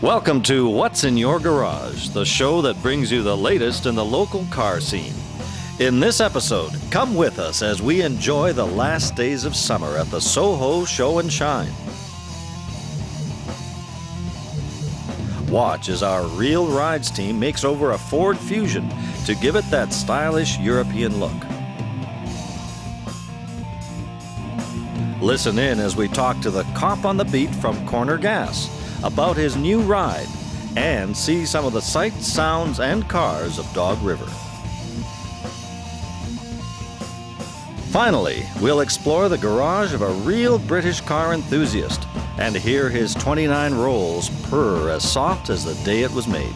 Welcome to What's in Your Garage, the show that brings you the latest in the local car scene. In this episode, come with us as we enjoy the last days of summer at the Soho Show and Shine. Watch as our Real Rides team makes over a Ford Fusion to give it that stylish European look. Listen in as we talk to the cop on the beat from Corner Gas about his new ride and see some of the sights, sounds, and cars of Dog River. Finally, we'll explore the garage of a real British car enthusiast and hear his 29 rolls purr as soft as the day it was made.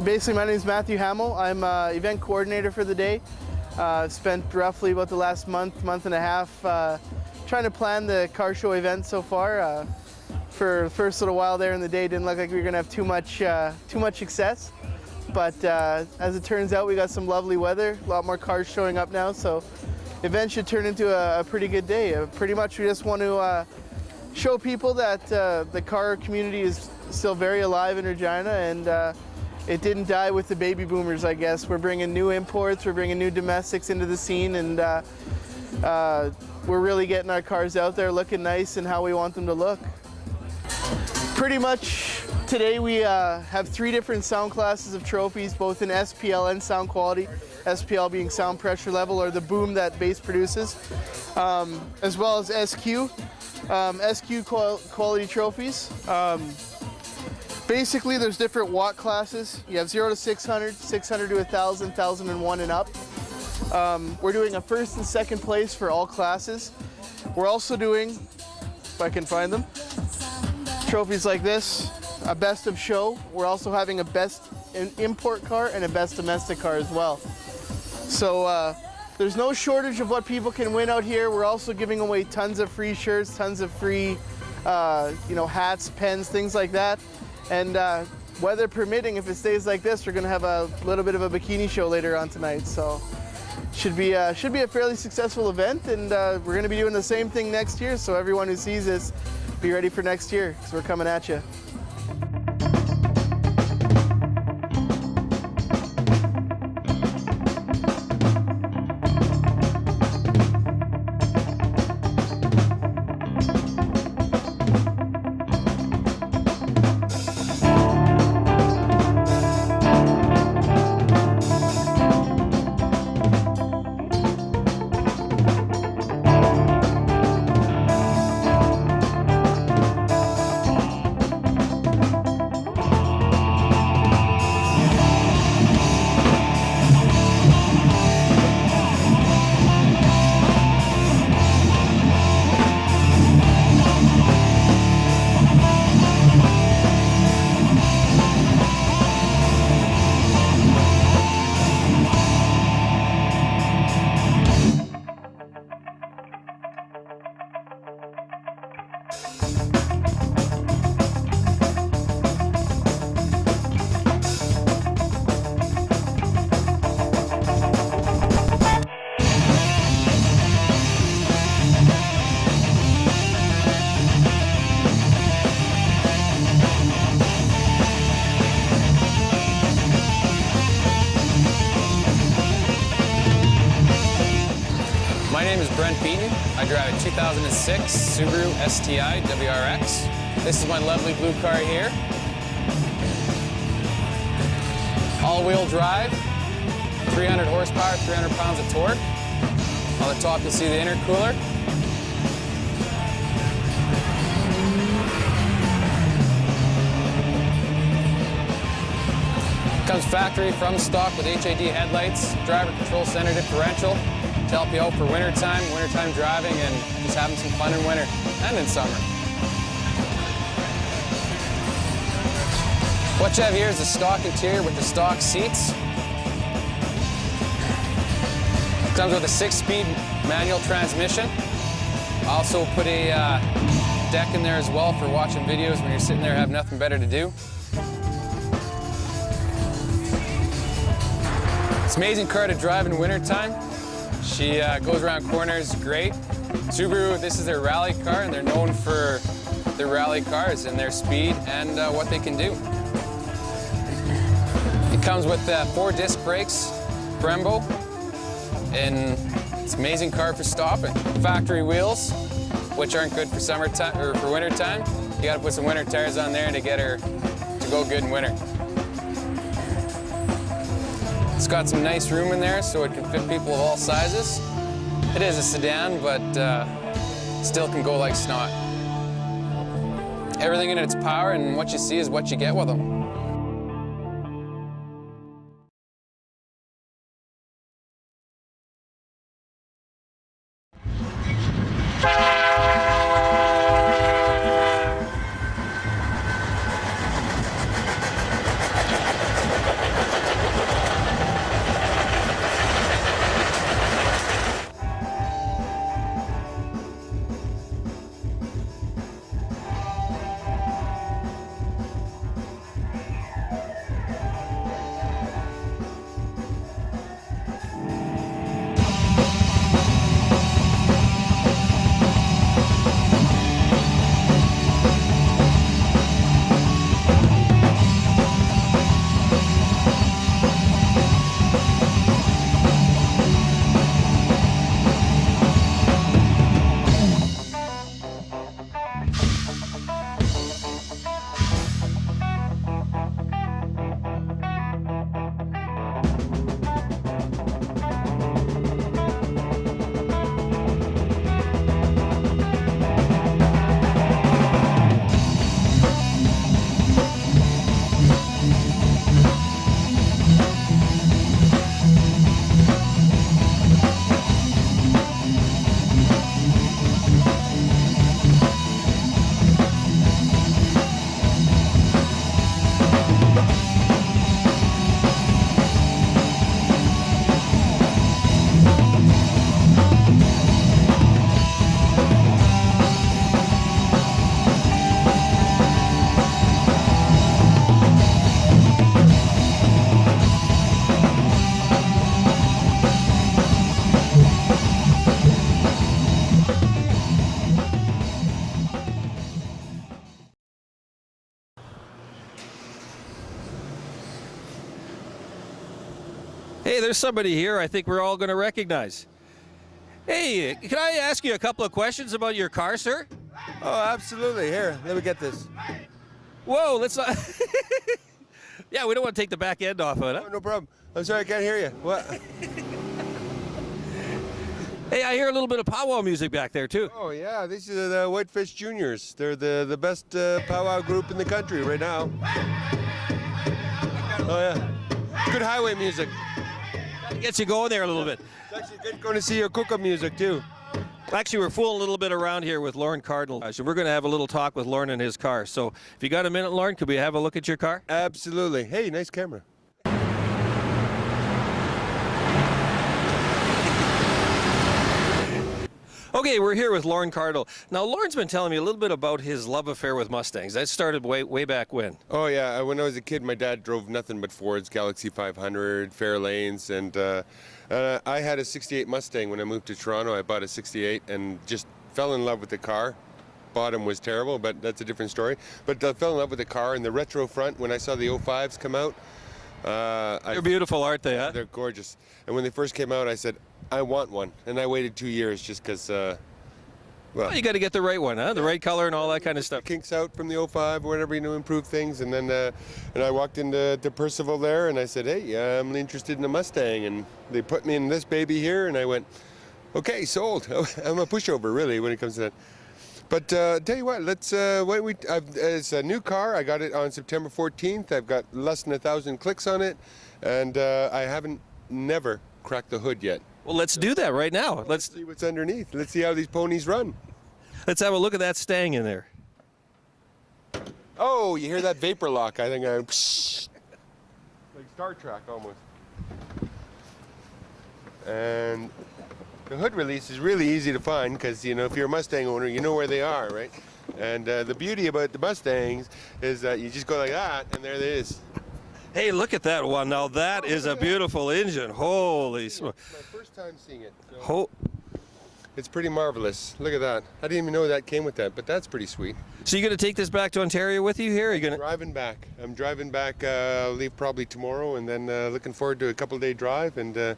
Basically, my name is Matthew Hamill. I'm event coordinator for the day. I've spent roughly about the last month and a half trying to plan the car show event so far. For the first little while there in the day, didn't look like we were going to have too much success. But as it turns out, we got some lovely weather, a lot more cars showing up now, so event should turn into a pretty good day. Pretty much we just want to show people that the car community is still very alive in Regina, and it didn't die with the baby boomers, I guess. We're bringing new imports, we're bringing new domestics into the scene, and we're really getting our cars out there looking nice and how we want them to look. Pretty much today we have 3 different sound classes of trophies, both in SPL and sound quality. SPL being sound pressure level, or the boom that bass produces, as well as SQ. SQ quality trophies. Basically, there's different watt classes. You have 0 to 600, 600 to 1,000, 1,001 and up. We're doing a first and second place for all classes. We're also doing, if I can find them, trophies like this, a best of show. We're also having a best import car and a best domestic car as well. So there's no shortage of what people can win out here. We're also giving away tons of free shirts, tons of free hats, pens, things like that. And weather permitting, if it stays like this, we're going to have a little bit of a bikini show later on tonight. So should be a fairly successful event, and we're going to be doing the same thing next year. So everyone who sees this, be ready for next year, because we're coming at you. Brent Beaton. I drive a 2006 Subaru STI WRX. This is my lovely blue car here. All-wheel drive, 300 horsepower, 300 pounds of torque. On the top, you'll see the intercooler. Comes factory from stock with HID headlights, driver control center differential to help you out for wintertime driving, and just having some fun in winter and in summer. What you have here is the stock interior with the stock seats. Comes with a 6-speed manual transmission. Also put a deck in there as well for watching videos when you're sitting there have nothing better to do. It's an amazing car to drive in wintertime. She goes around corners great. Subaru, this is their rally car, and they're known for their rally cars and their speed and what they can do. It comes with 4 disc brakes, Brembo, and it's an amazing car for stopping. Factory wheels, which aren't good for summertime or for wintertime. You got to put some winter tires on there to get her to go good in winter. It's got some nice room in there so it can fit people of all sizes. It is a sedan, but still can go like snot. Everything in its power, and what you see is what you get with them. Hey, there's somebody here I think we're all going to recognize. Hey, can I ask you a couple of questions about your car, sir? Oh, absolutely. Here, let me get this. Whoa, let's not... Yeah, we don't want to take the back end off of it. Oh, no problem. I'm sorry, I can't hear you. What? Hey, I hear a little bit of powwow music back there, too. Oh, yeah, these are the Whitefish Juniors. They're the best powwow group in the country right now. Oh, yeah. Good highway music. Gets you going there a little bit. It's actually good going to see your cook-up music, too. Actually, we're fooling a little bit around here with Lorne Cardinal. So we're going to have a little talk with Lorne and his car. So if you got a minute, Lorne, could we have a look at your car? Absolutely. Hey, nice camera. Okay, we're here with Lorne Cardinal. Now, Lorne's been telling me a little bit about his love affair with Mustangs. That started way back when. Oh, yeah. When I was a kid, my dad drove nothing but Fords, Galaxy 500, Fairlanes, and I had a 68 Mustang when I moved to Toronto. I bought a 68 and just fell in love with the car. Bottom was terrible, but that's a different story. But I fell in love with the car and the retro front when I saw the 05s come out. They're beautiful, aren't they, huh? They're gorgeous. And when they first came out, I said, I want one. And I waited 2 years just because, well, you got to get the right one, huh? The right color and all that kind of stuff. Kinks out from the 05 or whatever, improve things. And then and I walked into Percival there and I said, hey, I'm interested in a Mustang. And they put me in this baby here and I went, Okay, sold. I'm a pushover, really, when it comes to that. But tell you what, let's. It's a new car. I got it on September 14th. I've got less than 1,000 clicks on it, and I haven't never cracked the hood yet. Well, let's do that right now. Let's see what's underneath. Let's see how these ponies run. Let's have a look at that Stang in there. Oh, you hear that vapor lock? I think I'm like Star Trek almost. And the hood release is really easy to find because, you know, if you're a Mustang owner, you know where they are, right? And the beauty about the Mustangs is that you just go like that, and there it is. Hey, look at that one. Now that is a beautiful engine. Holy smokes. It's my first time seeing it. So it's pretty marvelous. Look at that. I didn't even know that came with that, but that's pretty sweet. So you're going to take this back to Ontario with you here? Are you going to? Driving back. I'm driving back. I'll leave probably tomorrow, and then looking forward to a couple-day drive and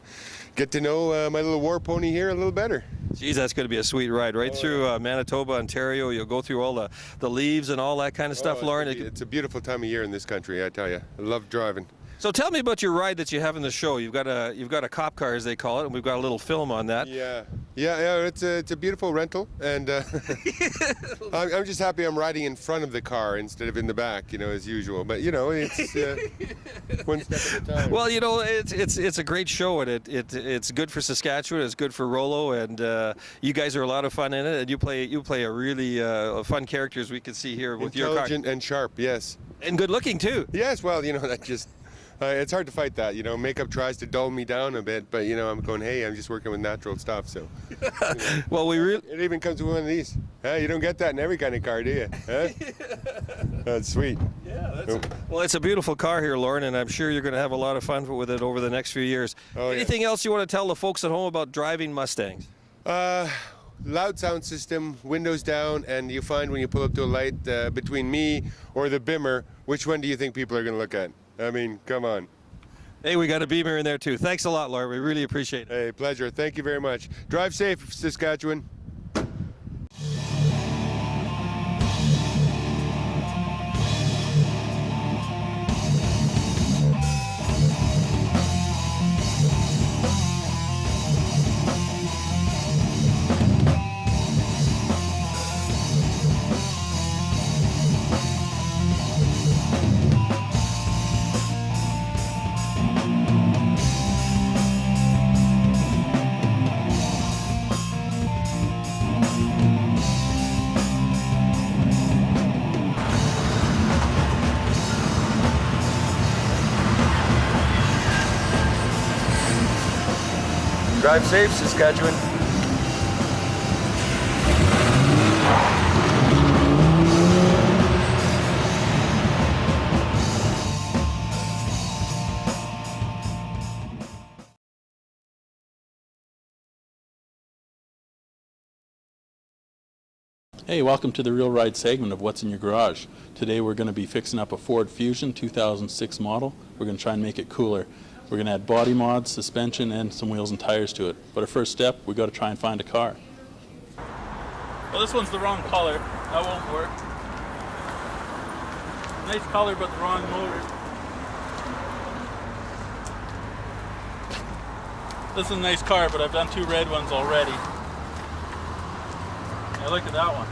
get to know my little war pony here a little better. Geez, that's going to be a sweet ride right through Manitoba, Ontario. You'll go through all the leaves and all that kind of stuff, Lauren. It's a beautiful time of year in this country, I tell you. I love driving. So tell me about your ride that you have in the show. You've got a cop car, as they call it, and we've got a little film on that. Yeah. It's a beautiful rental, and I'm just happy I'm riding in front of the car instead of in the back, you know, as usual. But you know, it's one step at a time. Well, you know, it's a great show, and it's good for Saskatchewan. It's good for Rollo, and you guys are a lot of fun in it. And you play a really fun character, as we can see here with your car. Intelligent and sharp, yes. And good looking too. Yes. Well, you know, that just. It's hard to fight that, you know. Makeup tries to dull me down a bit, but you know, I'm going, hey, I'm just working with natural stuff, so. You know. Well, it even comes with one of these. You don't get that in every kind of car, do you? Huh? That's sweet. Yeah. Well, it's a beautiful car here, Lauren, and I'm sure you're going to have a lot of fun with it over the next few years. Oh, Anything else you want to tell the folks at home about driving Mustangs? Loud sound system, windows down, and you find when you pull up to a light between me or the Bimmer, which one do you think people are going to look at? I mean, come on. Hey, we got a Beamer in there too. Thanks a lot, Lauren. We really appreciate it. Hey, pleasure. Thank you very much. Drive safe, Saskatchewan. Drive safe, Saskatchewan. Hey, welcome to the Real Ride segment of What's in Your Garage. Today we're going to be fixing up a Ford Fusion 2006 model. We're going to try and make it cooler. We're going to add body mods, suspension, and some wheels and tires to it. But our first step, we've got to try and find a car. Well, this one's the wrong color. That won't work. Nice color, but the wrong motor. This is a nice car, but I've done two red ones already. Yeah, look at that one.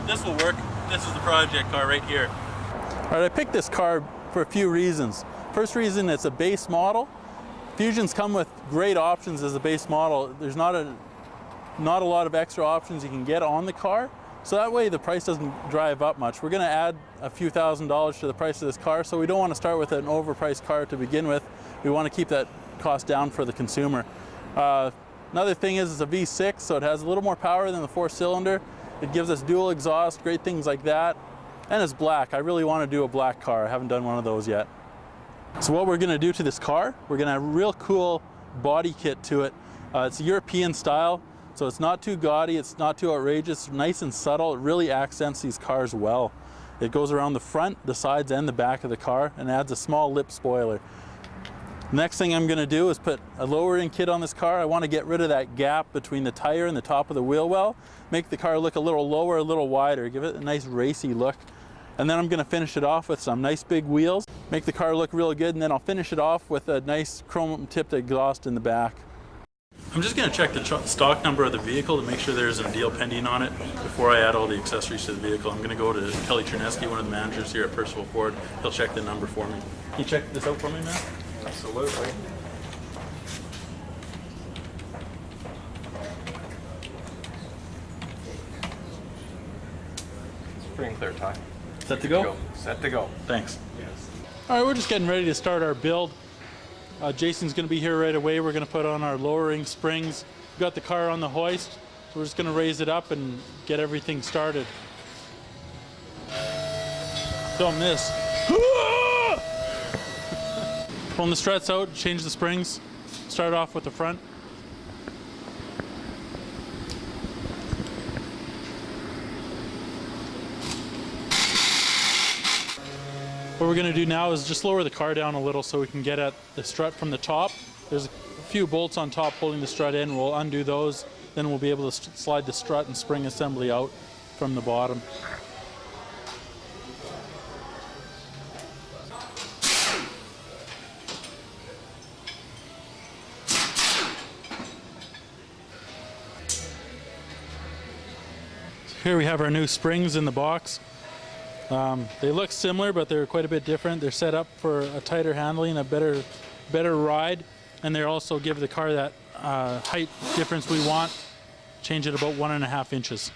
This will work. This is the project car right here. All right, I picked this car for a few reasons. First reason, it's a base model. Fusions come with great options as a base model. There's not a lot of extra options you can get on the car, so that way the price doesn't drive up much. We're going to add a few $1,000s to the price of this car, so we don't want to start with an overpriced car to begin with. We want to keep that cost down for the consumer. Another thing is it's a V6, so it has a little more power than the 4-cylinder. It gives us dual exhaust, great things like that. And it's black. I really want to do a black car. I haven't done one of those yet. So what we're going to do to this car, we're going to have a real cool body kit to it. It's European style, so it's not too gaudy, it's not too outrageous, nice and subtle. It really accents these cars well. It goes around the front, the sides, and the back of the car, and adds a small lip spoiler. Next thing I'm going to do is put a lowering kit on this car. I want to get rid of that gap between the tire and the top of the wheel well, make the car look a little lower, a little wider, give it a nice racy look. And then I'm going to finish it off with some nice big wheels. make the car look real good, and then I'll finish it off with a nice chrome tipped exhaust in the back. I'm just going to check the stock number of the vehicle to make sure there's a deal pending on it before I add all the accessories to the vehicle. I'm going to go to Kelly Cherneski, one of the managers here at Percival Ford. He'll check the number for me. Can you check this out for me, man? Absolutely. Spring clear, Ty. Set to go? Set to go. Thanks. All right, we're just getting ready to start our build. Jason's going to be here right away. We're going to put on our lowering springs. We've got the car on the hoist, so we're just going to raise it up and get everything started. Film this. Pulling the struts out, change the springs. Start off with the front. What we're going to do now is just lower the car down a little so we can get at the strut from the top. There's a few bolts on top holding the strut in. We'll undo those. Then we'll be able to slide the strut and spring assembly out from the bottom. Here we have our new springs in the box. They look similar, but they're quite a bit different. They're set up for a tighter handling, a better ride, and they also give the car that height difference we want. Change it about 1.5 inches.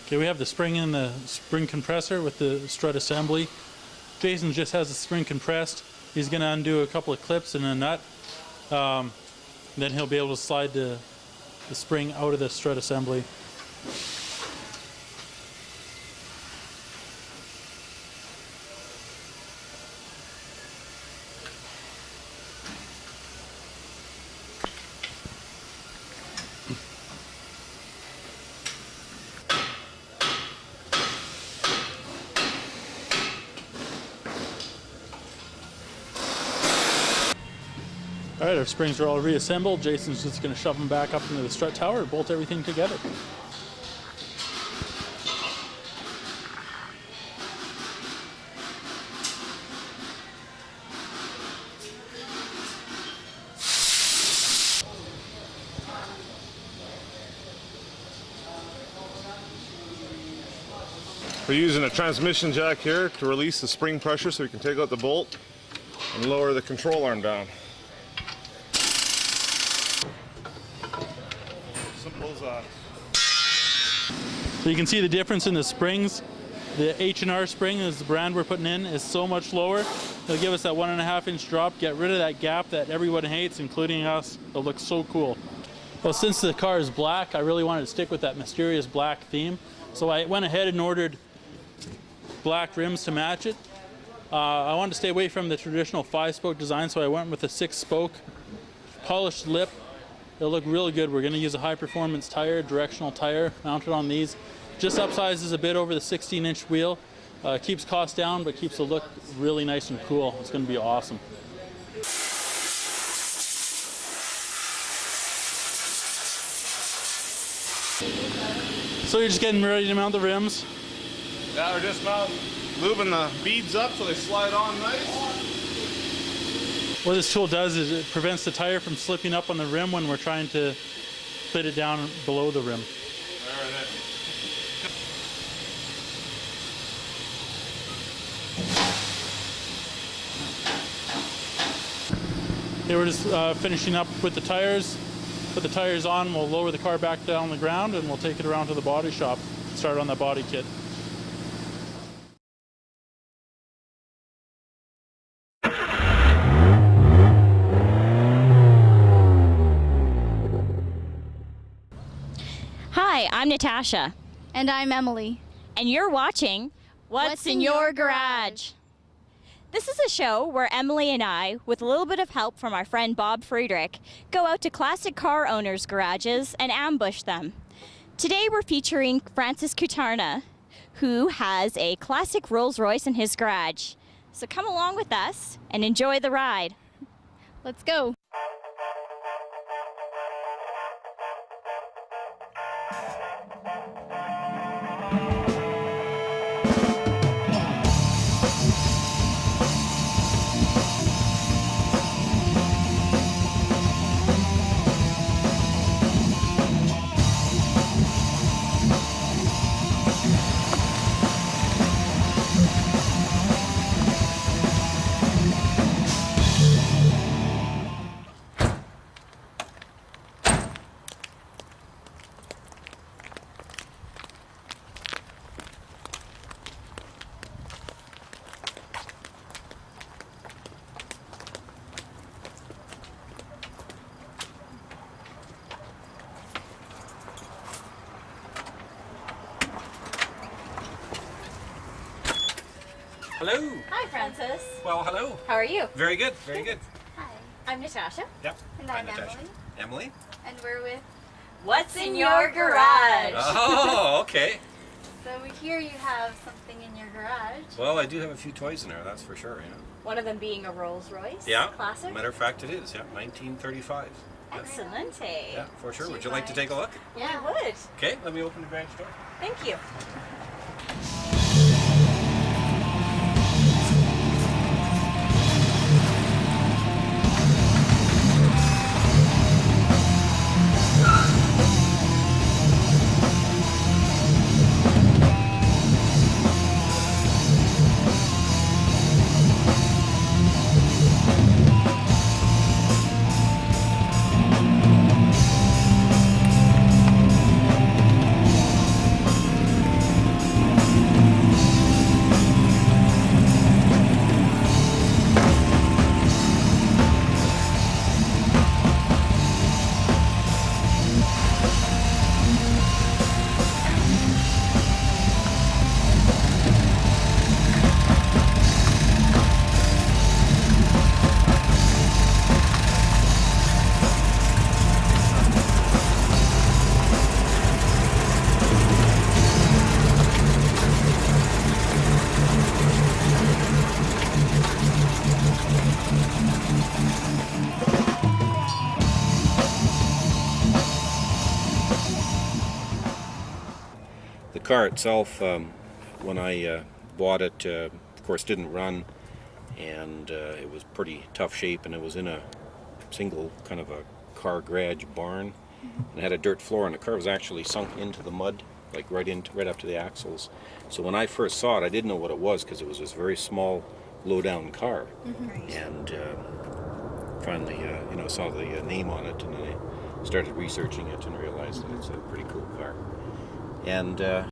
Okay, we have the spring in the spring compressor with the strut assembly. Jason just has the spring compressed. He's going to undo a couple of clips and a nut. Then he'll be able to slide the spring out of the strut assembly. All right, our springs are all reassembled. Jason's just going to shove them back up into the strut tower and bolt everything together. We're using a transmission jack here to release the spring pressure so we can take out the bolt and lower the control arm down. Simple as that. So you can see the difference in the springs. The H&R spring is the brand we're putting in is so much lower. It'll give us that 1.5 inch drop, get rid of that gap that everyone hates, including us. It'll look so cool. Well, since the car is black, I really wanted to stick with that mysterious black theme. So I went ahead and ordered black rims to match it. I wanted to stay away from the traditional 5-spoke design, so I went with a 6-spoke polished lip. It'll look really good. We're going to use a high-performance tire, directional tire, mounted on these. Just upsizes a bit over the 16-inch wheel. Keeps cost down, but keeps the look really nice and cool. It's going to be awesome. So you're just getting ready to mount the rims. Yeah, we're just moving the beads up so they slide on nice. What this tool does is it prevents the tire from slipping up on the rim when we're trying to fit it down below the rim. Okay, we're just finishing up with the tires. Put the tires on, we'll lower the car back down on the ground, and we'll take it around to the body shop, start on that body kit. Hi, I'm Natasha. And I'm Emily. And you're watching What's in Your Garage? This is a show where Emily and I, with a little bit of help from our friend Bob Friedrich, go out to classic car owners' garages and ambush them. Today we're featuring Francis Kutarna, who has a classic Rolls-Royce in his garage. So come along with us and enjoy the ride. Let's go. Hello. Hi, Francis. Well, hello. How are you? Very good. Very good. Hi, I'm Natasha. Yep. and I'm Emily, Emily. and we're with. What's in your garage? Oh, okay. So we hear you have something in your garage. Well, I do have a few toys in there, that's for sure. Yeah. One of them being a Rolls Royce. Yeah. Classic. Matter of fact, it is. Yeah, 1935. Excellent. Yeah, for sure. Do Would you you like to mind? take a look? Yeah, I would. Okay. Let me open the garage door. Thank you. The car itself, when I bought it, of course, didn't run, and it was pretty tough shape, and it was in a single kind of a car garage barn, and it had a dirt floor, and the car was actually sunk into the mud, like right up to the axles. So when I first saw it, I didn't know what it was because it was this very small, low-down car, and finally, saw the name on it, and then I started researching it and realized that it's a pretty cool car. And I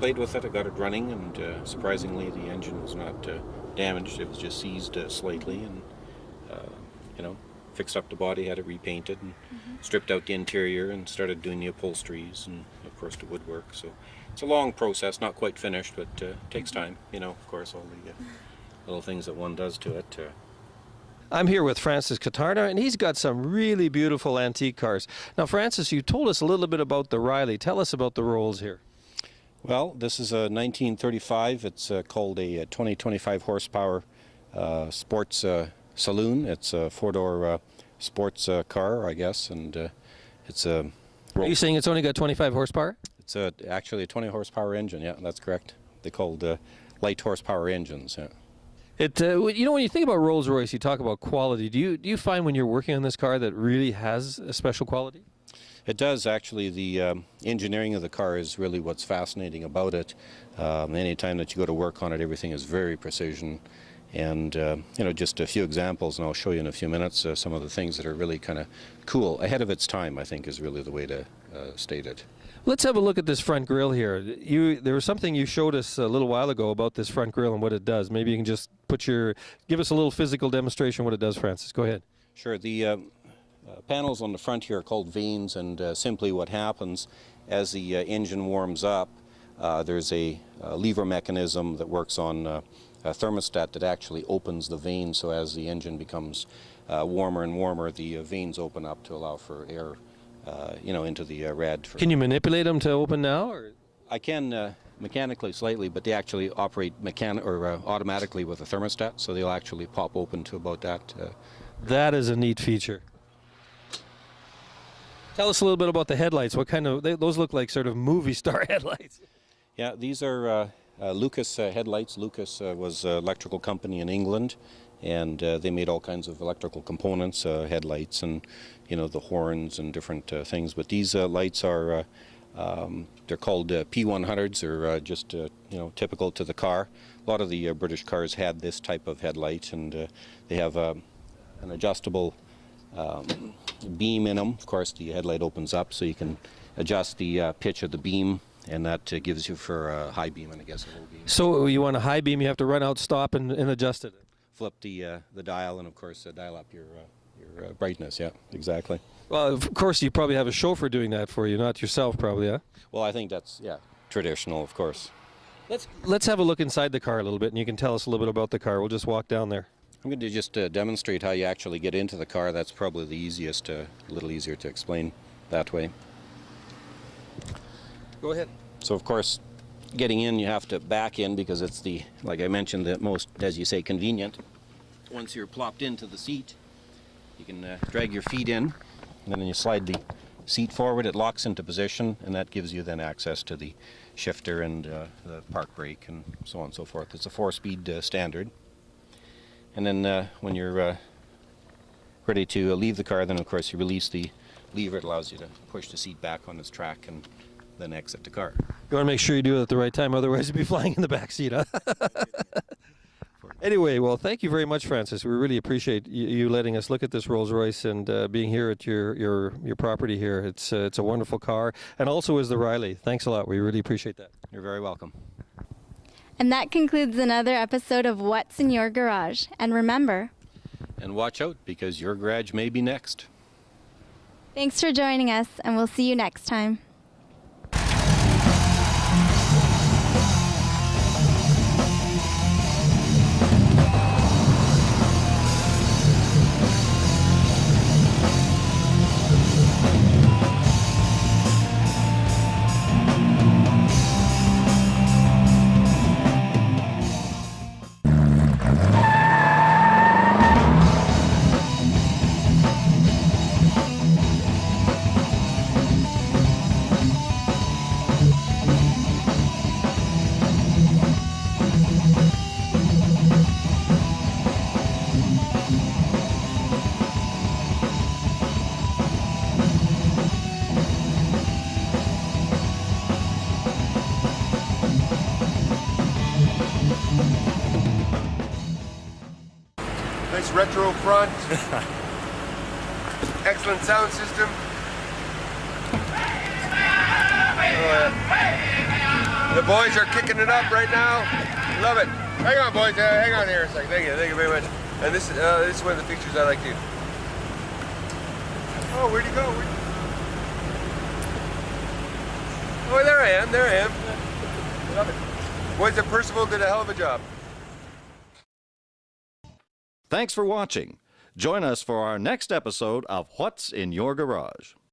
played with it, I got it running, and surprisingly the engine was not damaged, it was just seized slightly, and fixed up the body, had it repainted, and stripped out the interior, and started doing the upholsteries, and of course the woodwork. So it's a long process, not quite finished, but takes time, of course, all the little things that one does to it. I'm here with Francis Catarna, and he's got some really beautiful antique cars. Now, Francis, you told us a little bit about the Riley. Tell us about the Rolls here. Well, this is a 1935. It's called a 20-25 horsepower sports saloon. It's a four-door sports car, I guess, and it's a... Are you saying it's only got 25 horsepower? It's actually a 20 horsepower engine, yeah, that's correct. They're called light horsepower engines, yeah. When you think about Rolls-Royce, you talk about quality. Do you find when you're working on this car that really has a special quality? It does, actually. The engineering of the car is really what's fascinating about it. Anytime that you go to work on it, everything is very precision. And, just a few examples, and I'll show you in a few minutes some of the things that are really kind of cool. Ahead of its time, I think, is really the way to state it. Let's have a look at this front grille here. There was something you showed us a little while ago about this front grille and what it does. Maybe you can just give us a little physical demonstration what it does, Francis. Go ahead. Sure. The panels on the front here are called vanes, and simply what happens as the engine warms up, there's a lever mechanism that works on a thermostat that actually opens the vanes, so as the engine becomes warmer and warmer, the vanes open up to allow for air into the rad. Can you manipulate them to open now? Or? I can mechanically slightly, but they actually operate automatically with a thermostat, so they'll actually pop open to about that. That is a neat feature. Tell us a little bit about the headlights. What kind of, those look like sort of movie star headlights. Yeah, these are Lucas headlights. Lucas was an electrical company in England, and they made all kinds of electrical components, headlights and, you know, the horns and different things. But these lights are, they're called P100s, or just, you know, typical to the car. A lot of the British cars had this type of headlight, and they have an adjustable beam in them. Of course, the headlight opens up so you can adjust the pitch of the beam, and that gives you for a high beam and I guess a low beam. So you want a high beam, you have to run out, stop, and adjust it. Flip the dial, and of course dial up your brightness. Yeah, exactly. Well, of course, you probably have a chauffeur doing that for you, not yourself, probably, huh? Well, I think that's traditional, of course. Let's have a look inside the car a little bit, and you can tell us a little bit about the car. We'll just walk down there. I'm going to just demonstrate how you actually get into the car. That's probably the easiest, a little easier to explain that way. Go ahead. So, of course, getting in, you have to back in because it's the, like I mentioned, the most, as you say, convenient. Once you're plopped into the seat, you can drag your feet in, and then you slide the seat forward. It locks into position, and that gives you then access to the shifter and the park brake and so on and so forth. It's a 4-speed standard. And then when you're ready to leave the car, then of course you release the lever. It allows you to push the seat back on its track and then exit the car. You want to make sure you do it at the right time, otherwise you'll be flying in the back seat, huh? Anyway, well, thank you very much, Francis. We really appreciate you letting us look at this Rolls-Royce and being here at your property here. It's a wonderful car, and also is the Riley. Thanks a lot. We really appreciate that. You're very welcome. And that concludes another episode of What's in Your Garage. And remember, And watch out, because your garage may be next. thanks for joining us, and we'll see you next time. Nice retro front. Excellent sound system. The boys are kicking it up right now. Love it. Hang on, boys. Hang on here a second. Thank you very much. And this is one of the features I like to. Oh, where'd he go? Oh, there I am. There I am. Love it. Boys at Percival did a hell of a job. Thanks for watching. Join us for our next episode of What's in Your Garage.